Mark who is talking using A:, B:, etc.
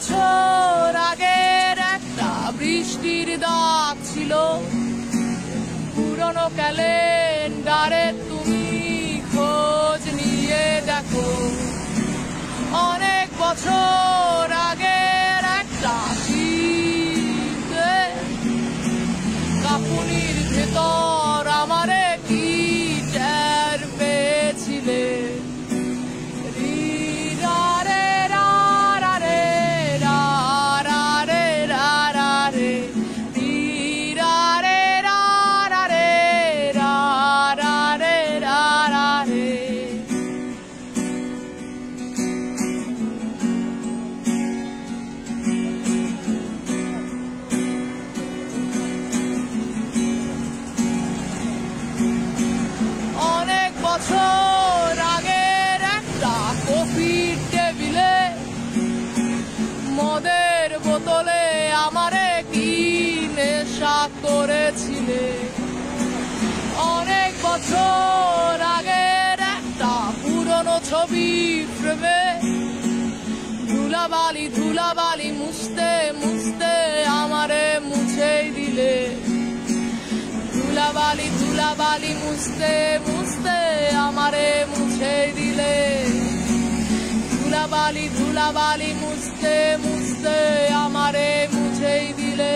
A: বছর আগের একটা বৃষ্টির দাগ ছিল পুরনো ক্যালেন্ডারে, তুমি খোঁজ নিয়ে দেখো। অনেক বছর আগের একটা শীতে কাপুনির ভেতর আমারে কি টের পেয়েছিলে। বছর আগের একটা কফির টেবিলে মদের বোতলে আমারে কি নেশা করেছিলে। অনেক বছর আগের একটা পুরনো ছবি ফ্রেমে ধুলাবালি ধুলাবালি মুছতে মুছতে আমারে মুছেই দিলে। ধুলাবালি ধুলাবালি মুছতে মুছতে আমারে মুছে দিলে। ধুলাবালি ধুলাবালি মুছতে মুছতে আমারে মুছেই দিলে।